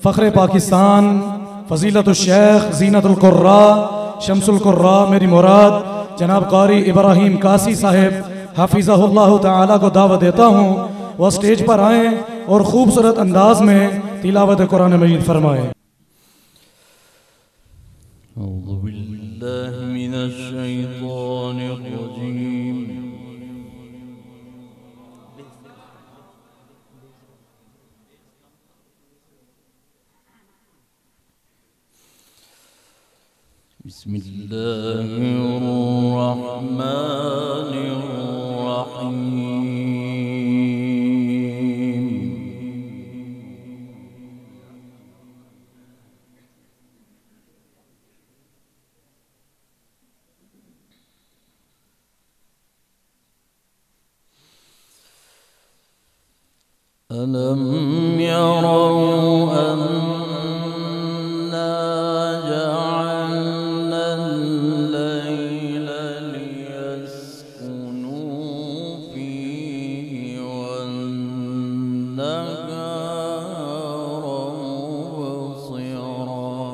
फ़ख्र पाकिस्तान फ़ज़ीलतुल शेख ज़ीनतुल क़ुर्रा शम्सुल क़ुर्रा मेरी मुराद जनाब क़ारी इब्राहीम कासी साहिब हाफ़िज़हुल्लाह ताला को दावत देता हूँ वह स्टेज पर आएँ और ख़ूबसूरत अंदाज में तिलावत कुरान मजीद फरमाएँ। अऊज़ु बिल्लाहि मिनश शैतानिर रजीम। बिस्मिल्लाहिर्रहमानिर्रहीम। ألم يروا أنا جعلنا الليل ليسكنوا فيه والنهار مبصرا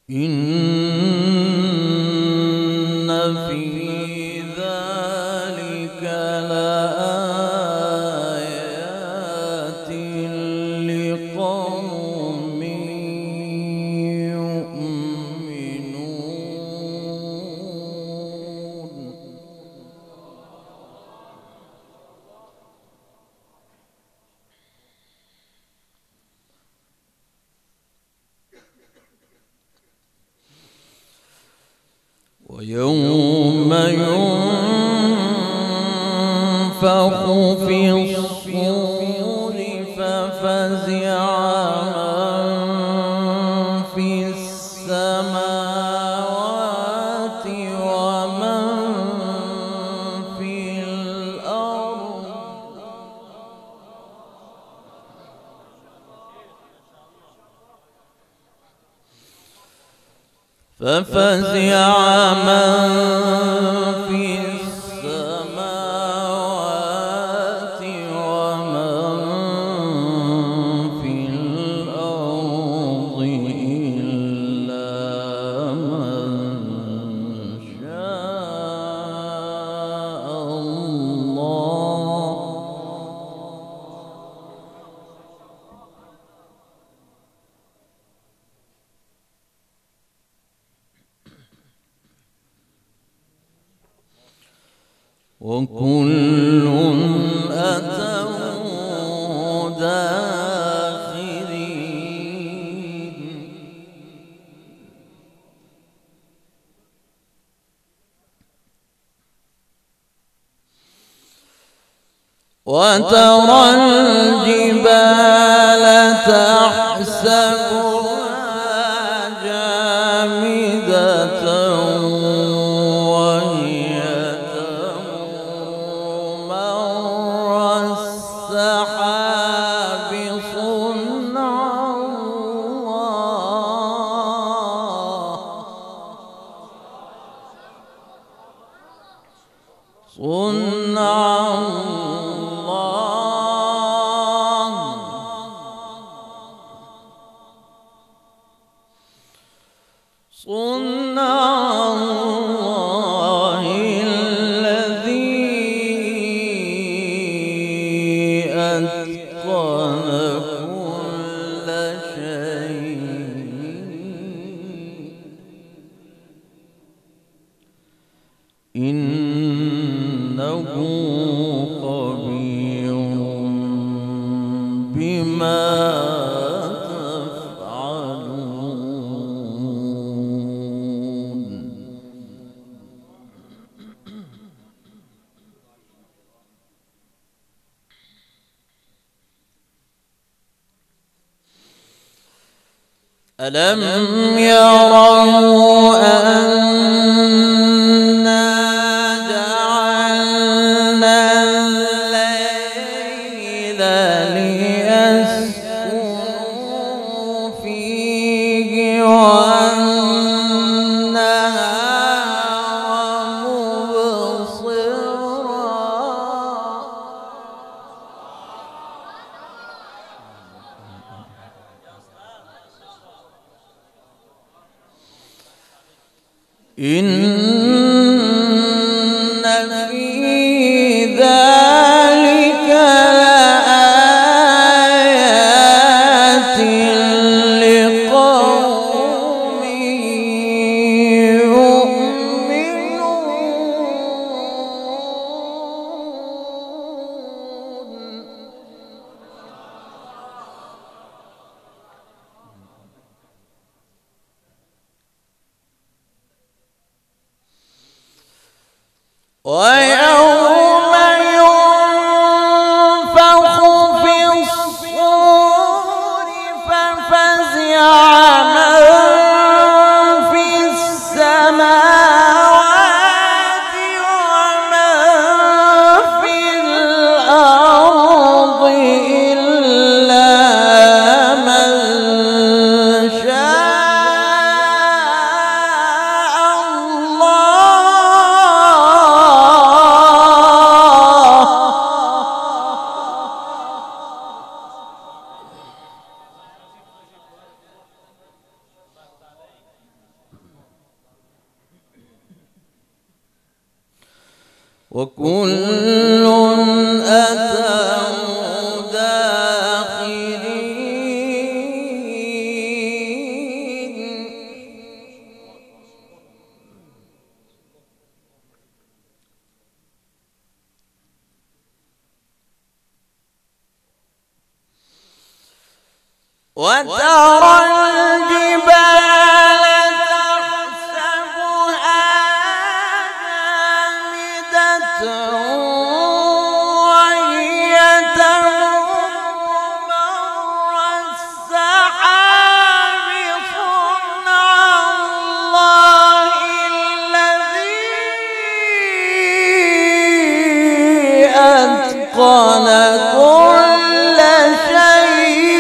إن في ذلك لآيات لقوم يؤمنون. ويوم ينفخ في الصور ففزع من في السماوات ومن في الأرض ففزع من في السماوات ومن في الأرض إلا من شاء الله. وكل أتوا داخرين. وترى الجبال تحسبها جامدة وهي مر السحاب صنع الله صنع الله صنع الله الذي أتقن كل شيء إنه خبير بما تفعلون. ألم يروا أنا جعلنا الليل ليسكنوا فيه والنهار إن في ذلك لآيات لقوم يؤمنون. ويوم ينفخ في الصور ففزع من في السماوات ومن في الأرض إلا من شاء وكل أتوا داخرين. وترى الجبال تحسبها جامدة وهي تمر مر السحاب صنع الله الذي أتقن كل شيء.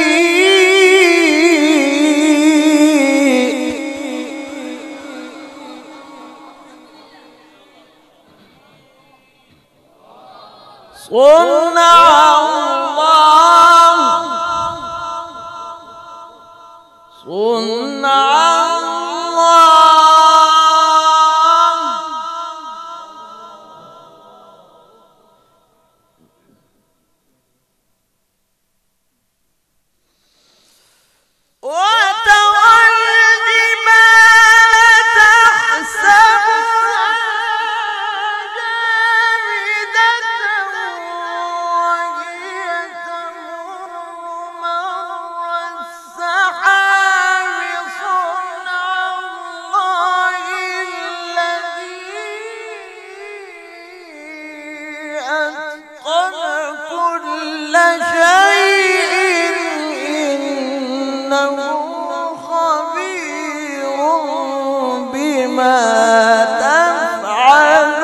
صنع الله صنع الله وترى الجبال تحسبها جامدة وهي تمر مر السحاب صنع الله الذي أتقن كل شيء إنه خبير بما تفعلون.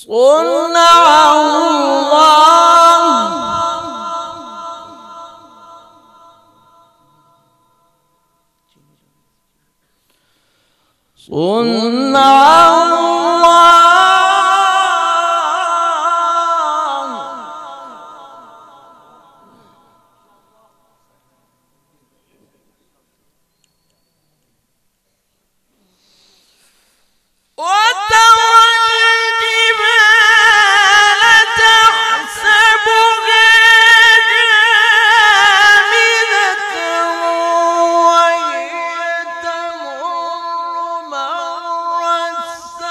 صنع الله صنع الله وترى الجبال تحسبها جامدة وهي تمر مر السحاب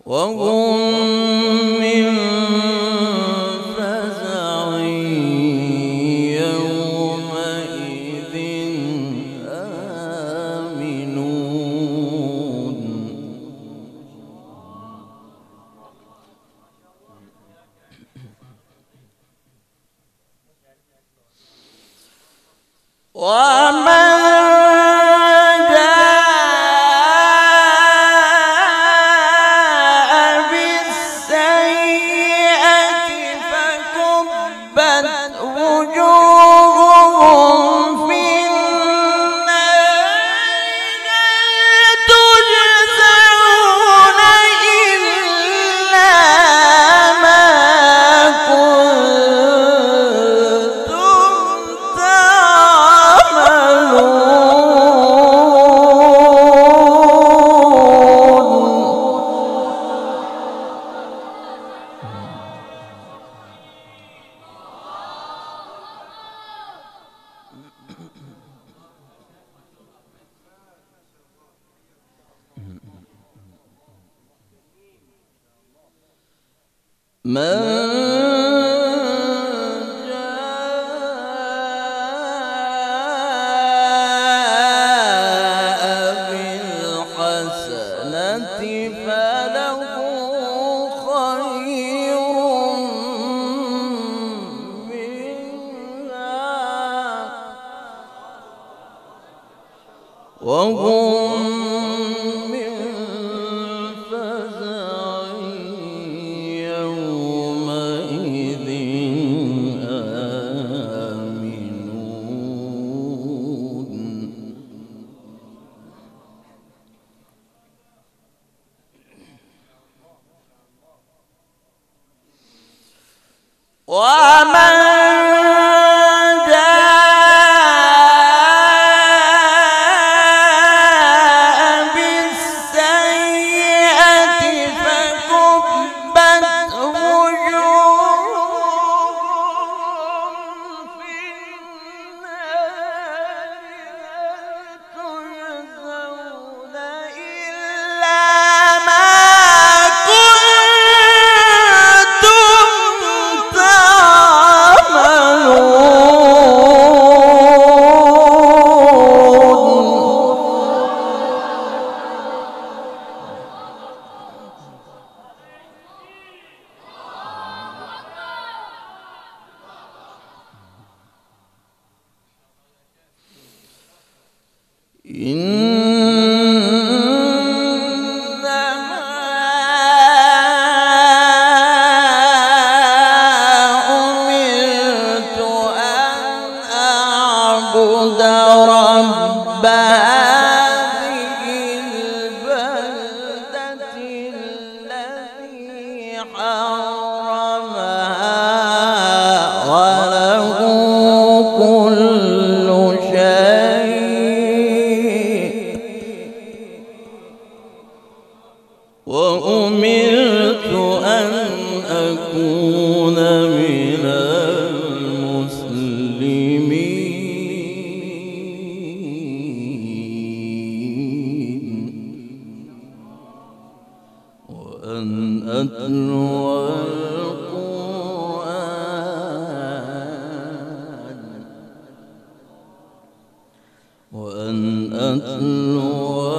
وهم من فزع يومئذ آمنون ومن وهم من فزع يومئذ آمنون ومن وأمرت أن أكون من المسلمين وأن أتلو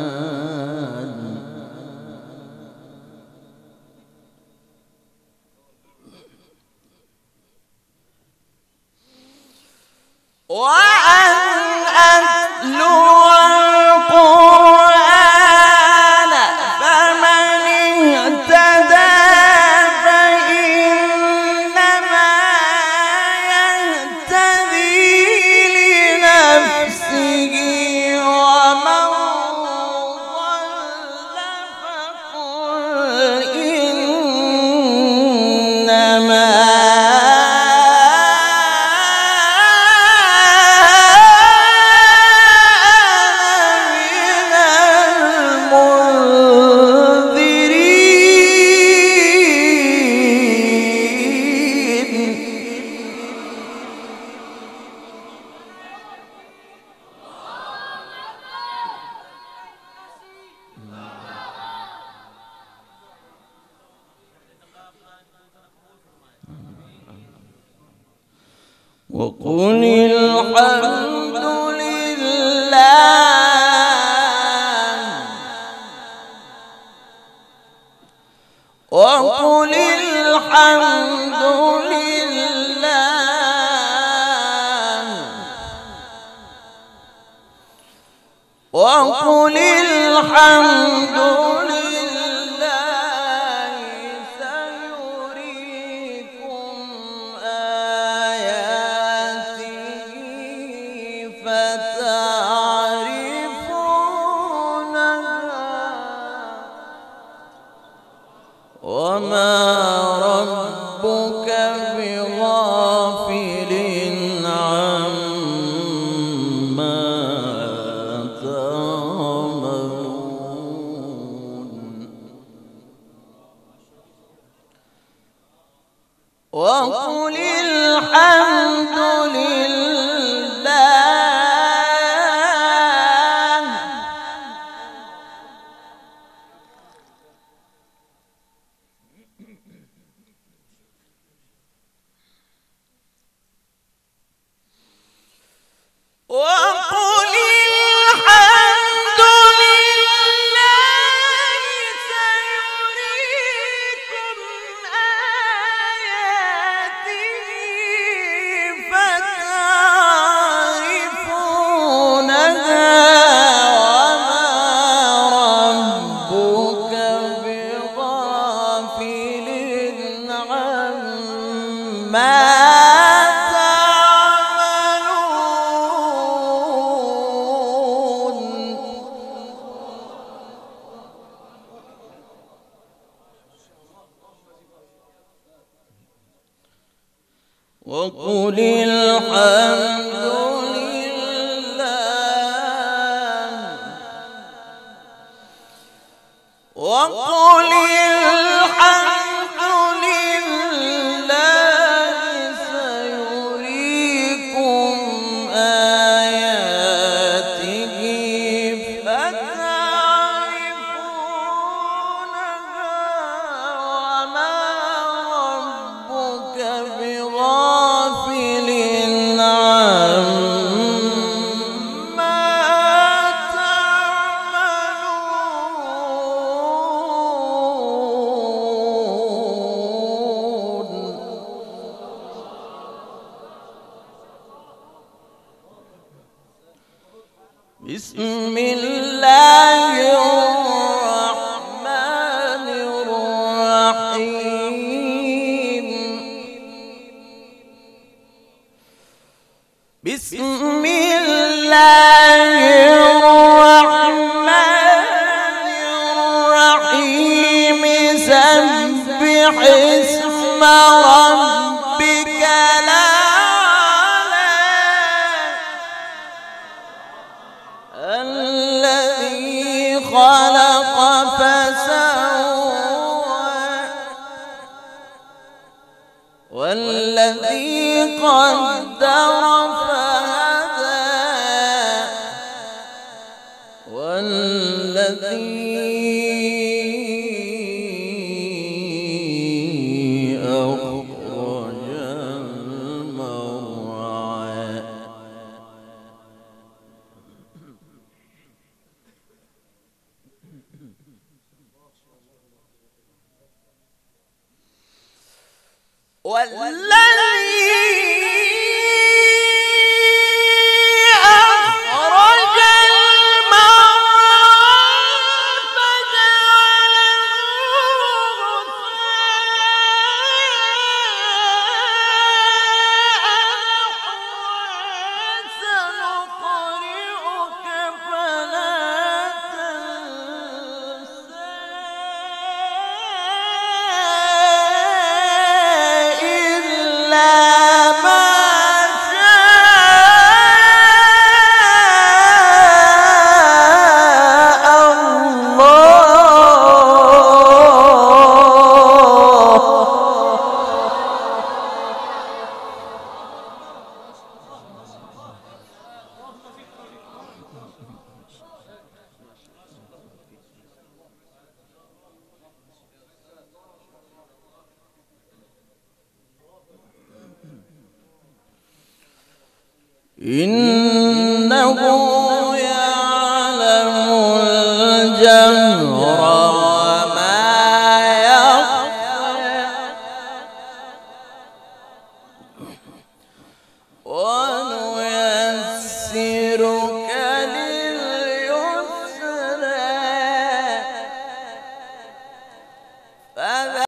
القرآن وقل الحمد لله وقل الحمد لله وقل الحمد لله سيريكم آياته فتعرفونها وما ربك بغافل عما تعملون وقل الحمد لله وقل الحمد لله سيريكم آياته فتعرفونها وما ربك بغافل عما وقل الحمد لله وقل الحمد لله سيريكم آياته فتعرفونها وما ربك بغافل عما تعملون بسم الله الرحمن الرحيم بسم الله الرحمن الرحيم سبح اسم ربك الأعلى الذي خلق فسوى والذي قدر فهدى والذي أخرج المرعى أخرج المرعى فجعله غثاء سنقرئك فلا تنسى إلا إنه يعلم الجهر وما يخفى ونيسرك لليسرى فذكر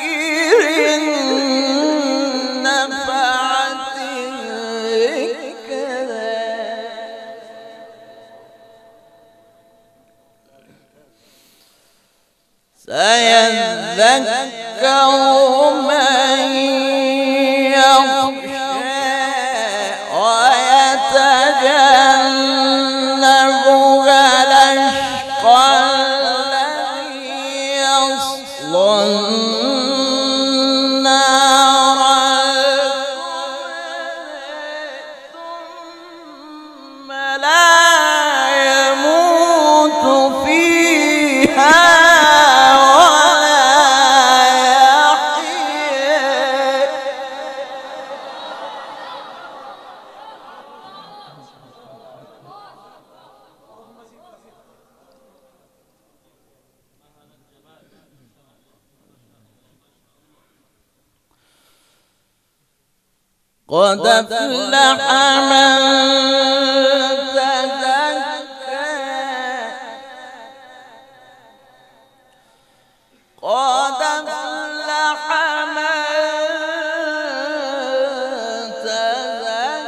إن نفعت الذكرى سيذكر من يخشى ويتجنبها الأشقى الذي يصلى النار ثم لا يموت فيها قد أفلح من تزكى قد أفلح من تزكى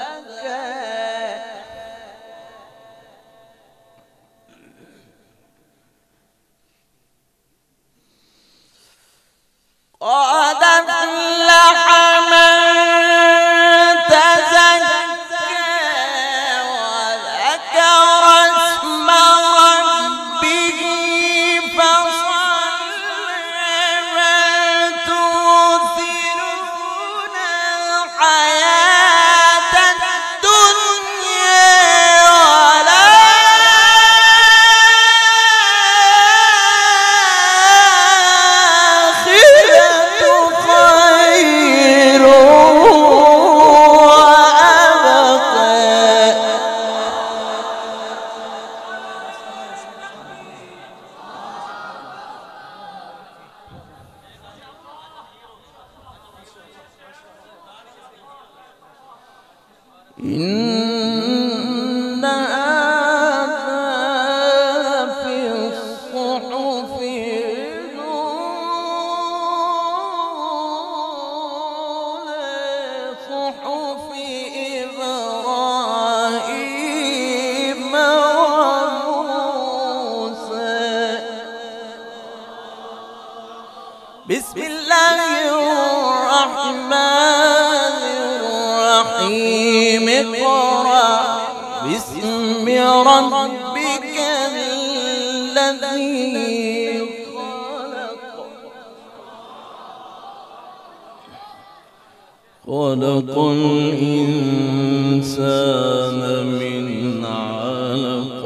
قد أفلح من إن هذا في الصحف الأولى صحف إبراهيم وموسى بسم الله الرحمن الرحيم اقرأ باسم ربك الذي خلق الإنسان من علق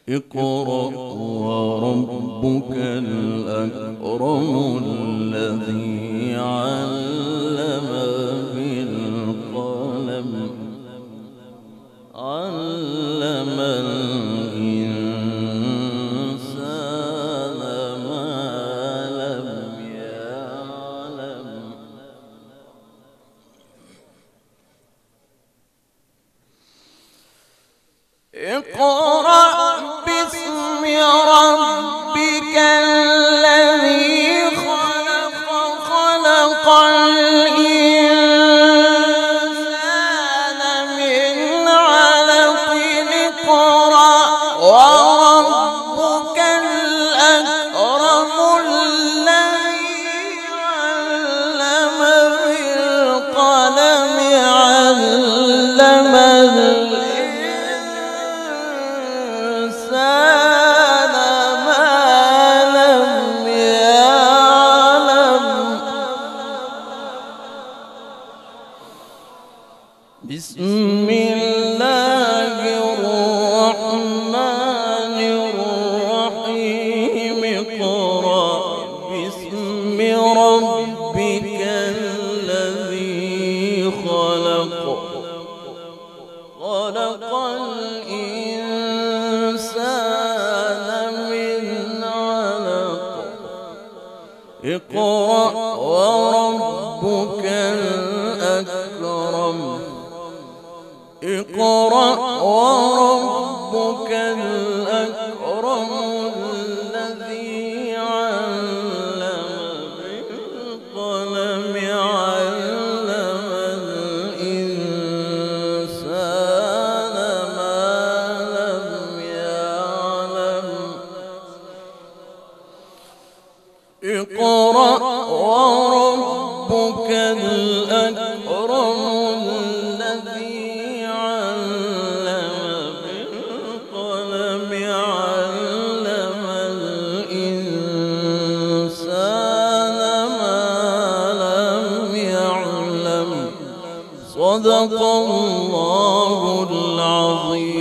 اقرأ وربك الأكرم الذي علم بالقلم علم الإنسان ما لم يعلم اقرأ باسم ربك الذي خلق خلق الإنسان من علق اقرأ وربك الأكرم الذي علم بالقلم علم الإنسان ما لم يعلم بسم الله الرحمن الرحيم اقرأ اقرأ وربك الأكرم الذي علم بالقلم علم الإنسان ما لم يعلم اقرأ وربك الأكرم الذي علم بالقلم علم الإنسان ما لم يعلم صدق الله العظيم.